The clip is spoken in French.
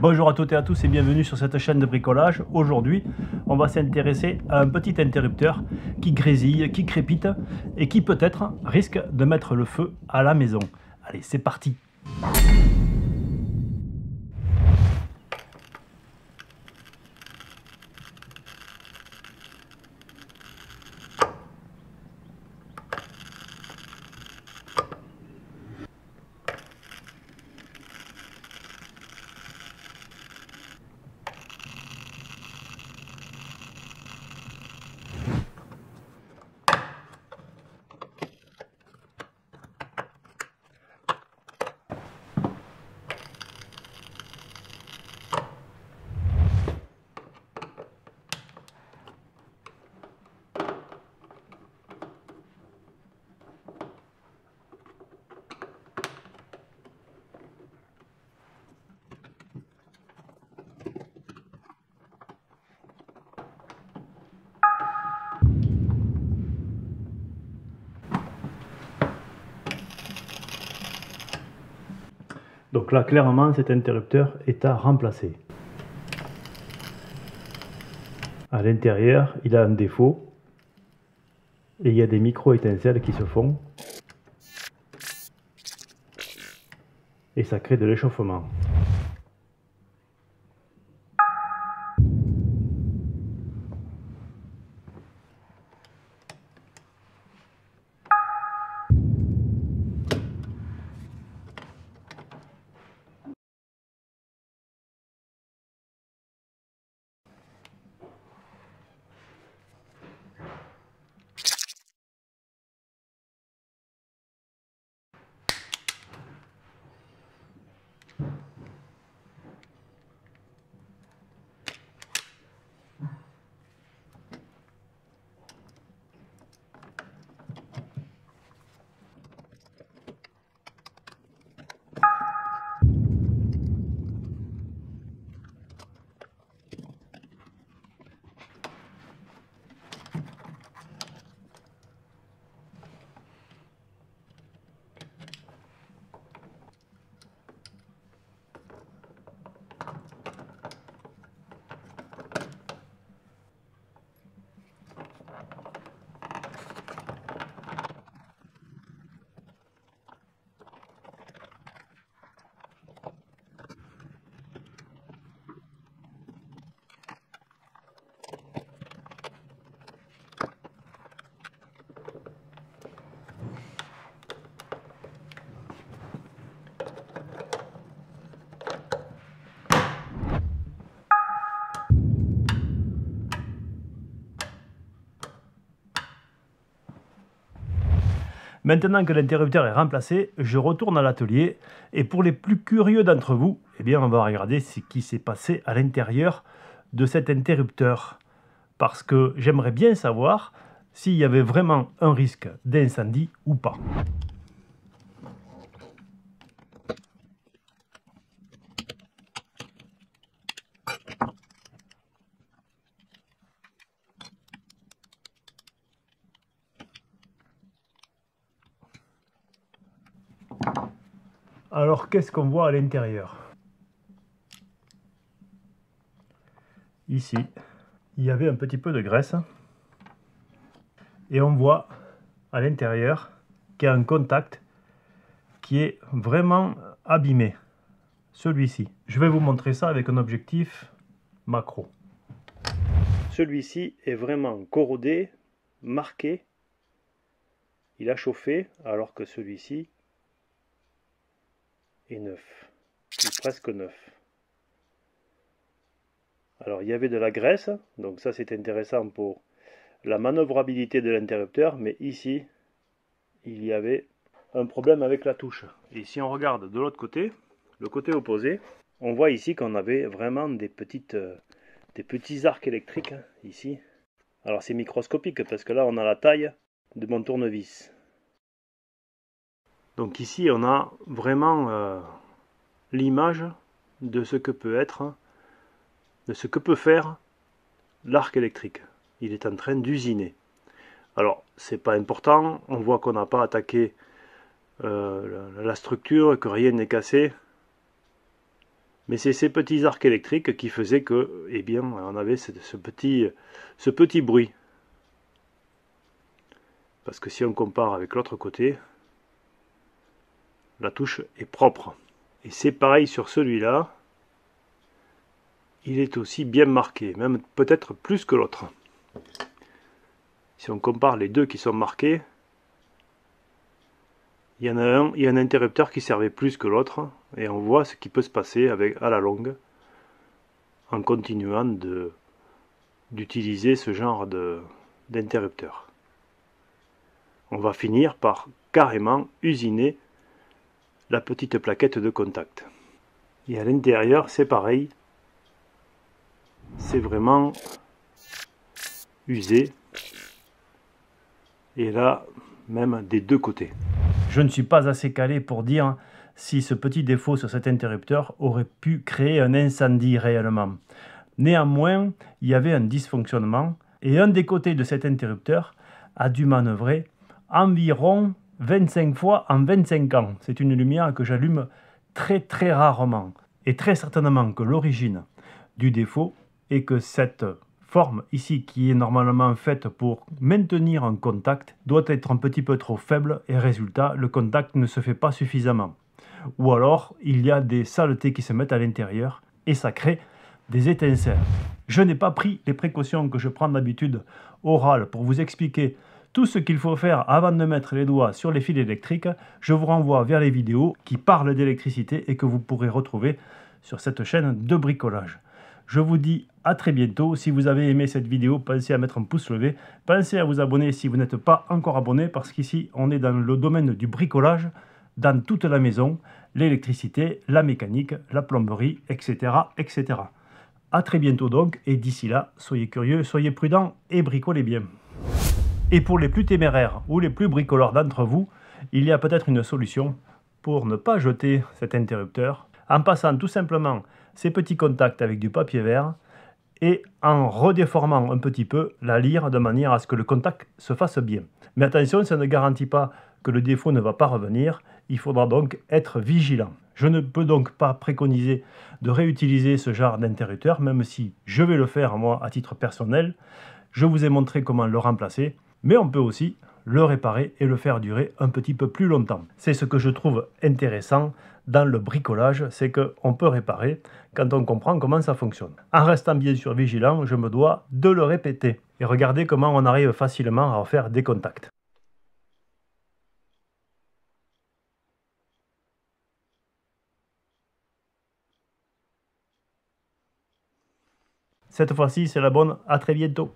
Bonjour à toutes et à tous et bienvenue sur cette chaîne de bricolage. Aujourd'hui, on va s'intéresser à un petit interrupteur qui grésille, qui crépite et qui peut-être risque de mettre le feu à la maison. Allez, c'est parti! Donc là, clairement, cet interrupteur est à remplacer. À l'intérieur, il a un défaut et il y a des micro-étincelles qui se font et ça crée de l'échauffement. Maintenant que l'interrupteur est remplacé, je retourne à l'atelier et pour les plus curieux d'entre vous, eh bien on va regarder ce qui s'est passé à l'intérieur de cet interrupteur. Parce que j'aimerais bien savoir s'il y avait vraiment un risque d'incendie ou pas. Alors qu'est-ce qu'on voit à l'intérieur? Ici, il y avait un petit peu de graisse. Et on voit à l'intérieur qu'il y a un contact qui est vraiment abîmé. Celui-ci. Je vais vous montrer ça avec un objectif macro. Celui-ci est vraiment corrodé, marqué. Il a chauffé alors que celui-ci est neuf, ou presque neuf. Alors il y avait de la graisse, donc ça c'est intéressant pour la manœuvrabilité de l'interrupteur, mais ici il y avait un problème avec la touche. Et si on regarde de l'autre côté, le côté opposé, on voit ici qu'on avait vraiment des petits arcs électriques ici. Alors c'est microscopique parce que là on a la taille de mon tournevis. Donc ici on a vraiment l'image de ce que peut être, de ce que peut faire l'arc électrique. Il est en train d'usiner. Alors c'est pas important, on voit qu'on n'a pas attaqué la structure et que rien n'est cassé. Mais c'est ces petits arcs électriques qui faisaient que, eh bien, on avait ce petit bruit. Parce que si on compare avec l'autre côté, la touche est propre. Et c'est pareil sur celui-là. Il est aussi bien marqué, même peut-être plus que l'autre. Si on compare les deux qui sont marqués, il y en a un, il y a un interrupteur qui servait plus que l'autre, et on voit ce qui peut se passer à la longue, en continuant d'utiliser ce genre d'interrupteur. On va finir par carrément usiner la petite plaquette de contact. Et à l'intérieur, c'est pareil. C'est vraiment usé. Et là, même des deux côtés. Je ne suis pas assez calé pour dire si ce petit défaut sur cet interrupteur aurait pu créer un incendie réellement. Néanmoins, il y avait un dysfonctionnement et un des côtés de cet interrupteur a dû manœuvrer environ 25 fois en 25 ans. C'est une lumière que j'allume très très rarement. Et très certainement que l'origine du défaut est que cette forme ici qui est normalement faite pour maintenir un contact doit être un petit peu trop faible et résultat, le contact ne se fait pas suffisamment. Ou alors, il y a des saletés qui se mettent à l'intérieur et ça crée des étincelles. Je n'ai pas pris les précautions que je prends d'habitude orales pour vous expliquer tout ce qu'il faut faire avant de mettre les doigts sur les fils électriques. Je vous renvoie vers les vidéos qui parlent d'électricité et que vous pourrez retrouver sur cette chaîne de bricolage. Je vous dis à très bientôt. Si vous avez aimé cette vidéo, pensez à mettre un pouce levé. Pensez à vous abonner si vous n'êtes pas encore abonné, parce qu'ici, on est dans le domaine du bricolage, dans toute la maison, l'électricité, la mécanique, la plomberie, etc., etc. À très bientôt donc, et d'ici là, soyez curieux, soyez prudents et bricolez bien. Et pour les plus téméraires ou les plus bricoleurs d'entre vous, il y a peut-être une solution pour ne pas jeter cet interrupteur, en passant tout simplement ces petits contacts avec du papier vert et en redéformant un petit peu la lyre de manière à ce que le contact se fasse bien. Mais attention, ça ne garantit pas que le défaut ne va pas revenir, il faudra donc être vigilant. Je ne peux donc pas préconiser de réutiliser ce genre d'interrupteur, même si je vais le faire moi à titre personnel. Je vous ai montré comment le remplacer, mais on peut aussi le réparer et le faire durer un petit peu plus longtemps. C'est ce que je trouve intéressant dans le bricolage, c'est qu'on peut réparer quand on comprend comment ça fonctionne. En restant bien sûr vigilant, je me dois de le répéter. Et regardez comment on arrive facilement à refaire des contacts. Cette fois-ci, c'est la bonne. À très bientôt.